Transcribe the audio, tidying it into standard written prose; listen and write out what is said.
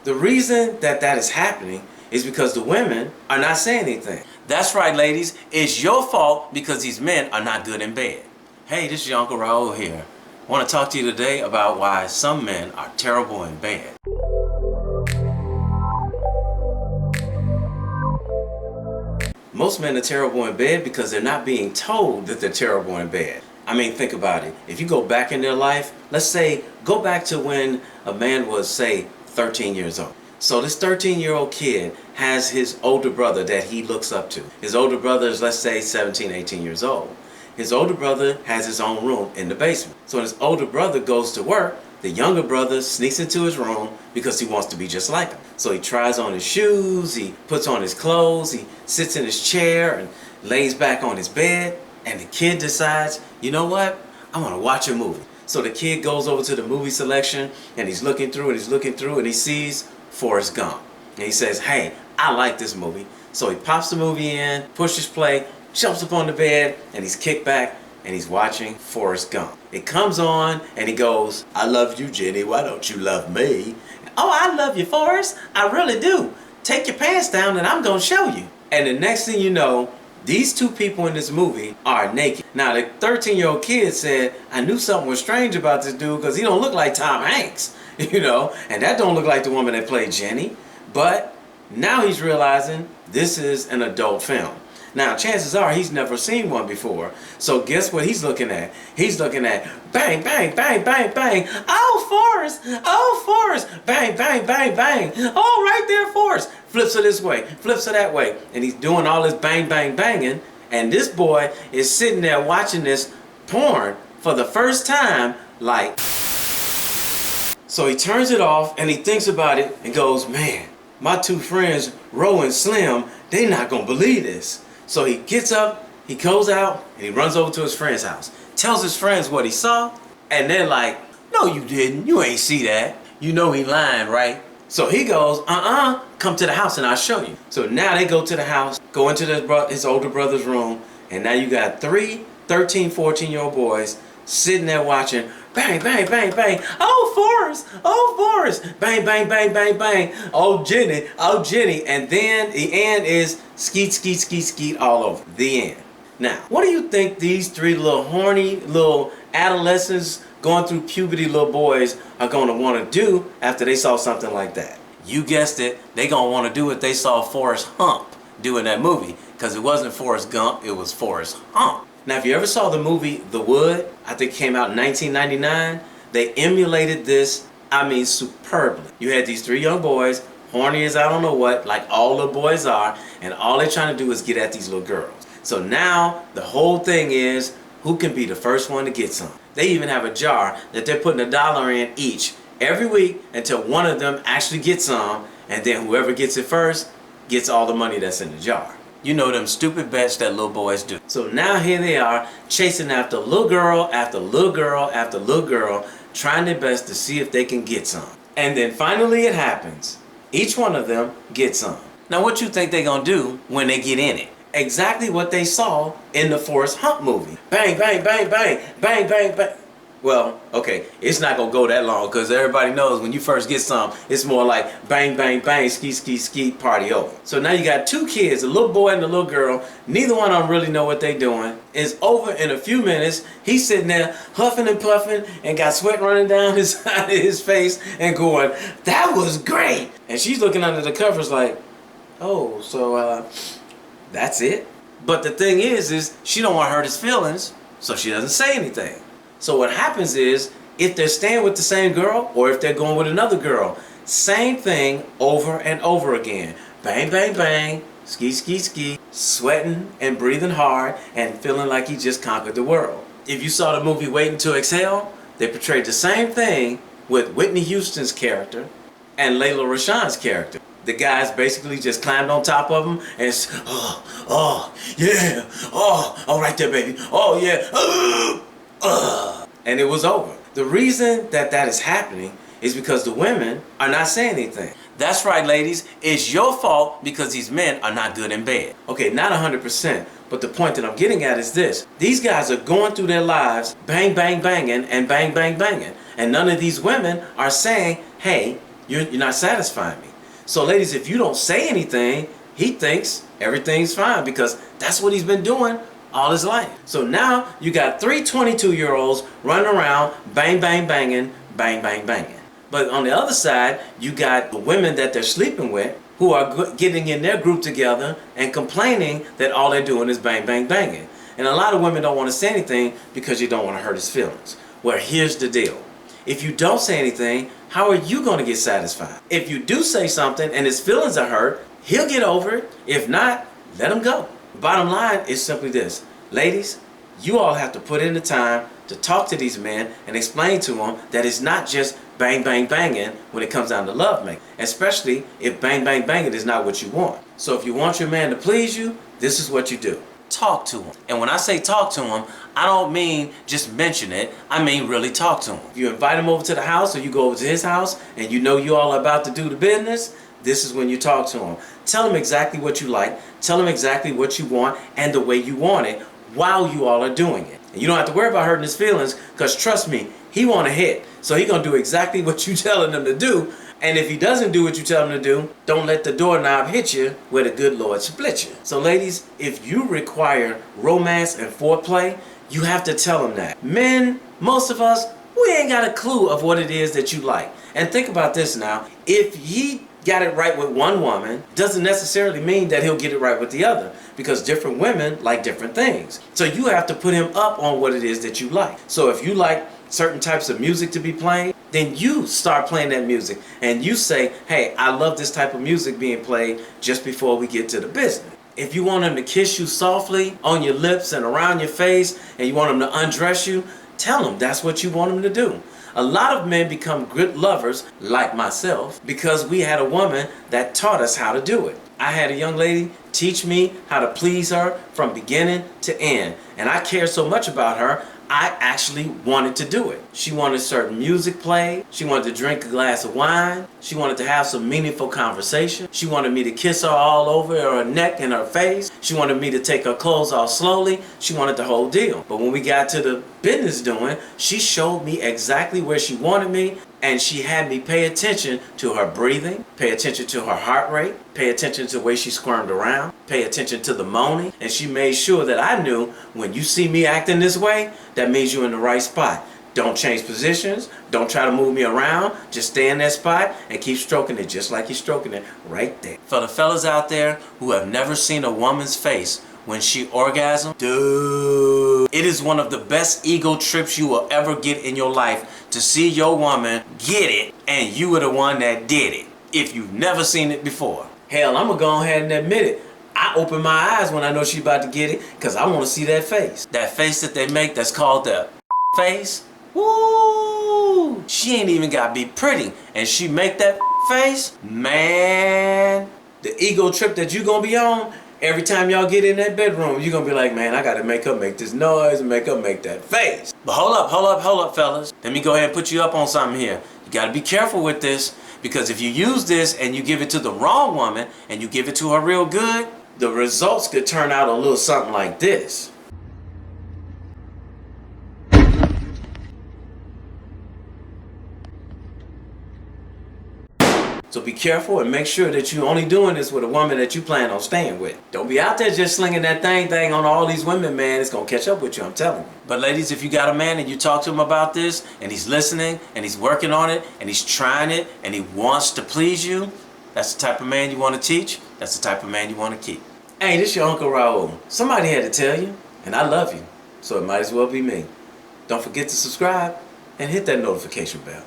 The reason that that is happening is because the women are not saying anything. That's right, ladies. It's your fault because these men are not good in bed. Hey, this is your Uncle Raulh here. I want to talk to you today about why some men are terrible in bed. Most men are terrible in bed because they're not being told that they're terrible in bed. I mean, think about it. If you go back in their life, let's say, go back to when a man was, say, 13 years old. So this 13-year-old kid has his older brother that he looks up to. His older brother is, let's say, 17, 18 years old. His older brother has his own room in the basement. So when his older brother goes to work, the younger brother sneaks into his room because he wants to be just like him. So he tries on his shoes, he puts on his clothes, he sits in his chair and lays back on his bed, and the kid decides, you know what? I want to watch a movie. So the kid goes over to the movie selection and he's looking through and he sees Forrest Gump. And he says, hey, I like this movie. So he pops the movie in, pushes play, jumps up on the bed, and he's kicked back and he's watching Forrest Gump. It comes on and he goes, I love you, Jenny, why don't you love me? Oh, I love you, Forrest, I really do. Take your pants down and I'm gonna show you. And the next thing you know, these two people in this movie are naked. Now the 13-year-old kid said, I knew something was strange about this dude because he don't look like Tom Hanks, you know, and that don't look like the woman that played Jenny. But now he's realizing this is an adult film. Now, chances are he's never seen one before. So guess what he's looking at? He's looking at bang, bang, bang, bang, bang. Oh, Forrest! Oh, Forrest! Bang, bang, bang, bang. Oh, right there, Forrest. Flips her this way, flips her that way. And he's doing all this bang, bang, banging. And this boy is sitting there watching this porn for the first time, like. So he turns it off and he thinks about it and goes, man, my two friends, Ro and Slim, they not gonna believe this. So he gets up, he goes out, and he runs over to his friend's house. Tells his friends what he saw, and they're like, no you didn't, you ain't see that. You know he lying, right? So he goes, come to the house and I'll show you. So now they go to the house, go into his older brother's room, and now you got 3 13, 14-year-old boys sitting there watching bang, bang, bang, bang. Oh, Forrest. Bang, bang, bang, bang, bang. Oh, Jenny. And then the end is skeet, skeet, skeet, skeet all over. The end. Now, what do you think these 3 little horny, little adolescents going through puberty little boys are going to want to do after they saw something like that? You guessed it. They going to want to do what they saw Forrest Hump do in that movie, because it wasn't Forrest Gump, it was Forrest Hump. Now, if you ever saw the movie The Wood, I think it came out in 1999, they emulated this, I mean, superbly. You had these 3 young boys, horny as I don't know what, like all little boys are, and all they're trying to do is get at these little girls. So now, the whole thing is, who can be the first one to get some? They even have a jar that they're putting $1 in each every week until one of them actually gets some, and then whoever gets it first gets all the money that's in the jar. You know them stupid bets that little boys do. So now here they are chasing after little girl after little girl after little girl, trying their best to see if they can get some. And then finally it happens. Each one of them gets some. Now what you think they gonna do when they get in it? Exactly what they saw in the Forrest Hump movie. Bang, bang, bang, bang, bang, bang, bang. Well, okay, it's not gonna go that long because everybody knows when you first get some, it's more like bang, bang, bang, skeet, skeet, skeet, party over. So now you got 2 kids, a little boy and a little girl. Neither one of them really know what they're doing. It's over in a few minutes. He's sitting there huffing and puffing and got sweat running down his side of his face and going, that was great. And she's looking under the covers like, oh, so that's it? But the thing is she don't want to hurt his feelings, so she doesn't say anything. So what happens is, if they're staying with the same girl or if they're going with another girl, same thing over and over again. Bang, bang, bang, ski, ski, ski, sweating and breathing hard and feeling like he just conquered the world. If you saw the movie Waiting to Exhale, they portrayed the same thing with Whitney Houston's character and Layla Rashawn's character. The guys basically just climbed on top of them and yeah, all right there, baby, oh yeah, and it was over. The reason that that is happening is because the women are not saying anything. That's right, ladies. It's your fault because these men are not good in bed. Okay, not 100%, but the point that I'm getting at is this. These guys are going through their lives bang, bang, banging and bang, bang, banging. And none of these women are saying, hey, You're not satisfying me. So ladies, if you don't say anything, he thinks everything's fine because that's what he's been doing all his life. So now you got three 22-year-olds running around bang, bang, banging, bang, bang, banging. But on the other side, you got the women that they're sleeping with who are getting in their group together and complaining that all they're doing is bang, bang, banging. And a lot of women don't want to say anything because you don't want to hurt his feelings. Well, here's the deal. If you don't say anything, how are you going to get satisfied? If you do say something and his feelings are hurt, he'll get over it. If not, let him go. Bottom line is simply this. Ladies, you all have to put in the time to talk to these men and explain to them that it's not just bang, bang, banging when it comes down to lovemaking. Especially if bang, bang, banging is not what you want. So if you want your man to please you, this is what you do. Talk to him. And when I say talk to him, I don't mean just mention it. I mean really talk to him. If you invite him over to the house or you go over to his house and you know you all are about to do the business, this is when you talk to him. Tell him exactly what you like. Tell him exactly what you want and the way you want it while you all are doing it. And you don't have to worry about hurting his feelings because trust me, he want to hit. So he going to do exactly what you telling him to do. And if he doesn't do what you tell him to do, don't let the doorknob hit you where the good Lord split you. So ladies, if you require romance and foreplay, you have to tell him that. Men, most of us, we ain't got a clue of what it is that you like. And think about this now. If he got it right with one woman, doesn't necessarily mean that he'll get it right with the other, because different women like different things. So you have to put him up on what it is that you like. So if you like certain types of music to be played, then you start playing that music and you say, hey, I love this type of music being played just before we get to the business. If you want him to kiss you softly on your lips and around your face and you want him to undress you, tell him that's what you want him to do. A lot of men become good lovers, like myself, because we had a woman that taught us how to do it. I had a young lady teach me how to please her from beginning to end. And I cared so much about her, I actually wanted to do it. She wanted certain music played. She wanted to drink a glass of wine. She wanted to have some meaningful conversation. She wanted me to kiss her all over her neck and her face. She wanted me to take her clothes off slowly. She wanted the whole deal. But when we got to the business doing, she showed me exactly where she wanted me, and she had me pay attention to her breathing, pay attention to her heart rate, pay attention to the way she squirmed around, pay attention to the moaning, and she made sure that I knew when you see me acting this way, that means you're in the right spot. Don't change positions, don't try to move me around, just stay in that spot and keep stroking it just like you're stroking it right there. For the fellas out there who have never seen a woman's face when she orgasms, dude, it is one of the best ego trips you will ever get in your life to see your woman get it and you were the one that did it, if you've never seen it before. Hell, I'm gonna go ahead and admit it. I open my eyes when I know she's about to get it because I want to see that face. That face that they make that's called the face. Woo! She ain't even got to be pretty and she make that face. Man, the ego trip that you gonna be on, every time y'all get in that bedroom, you're gonna be like, man, I gotta make her make this noise and make her make that face. But hold up, fellas. Let me go ahead and put you up on something here. You gotta be careful with this, because if you use this and you give it to the wrong woman and you give it to her real good, the results could turn out a little something like this. So be careful and make sure that you're only doing this with a woman that you plan on staying with. Don't be out there just slinging that thing on all these women, man. It's gonna catch up with you, I'm telling you. But ladies, if you got a man and you talk to him about this and he's listening and he's working on it and he's trying it and he wants to please you, that's the type of man you want to teach. That's the type of man you want to keep. Hey, this your Uncle Raul. Somebody had to tell you, and I love you, so it might as well be me. Don't forget to subscribe and hit that notification bell.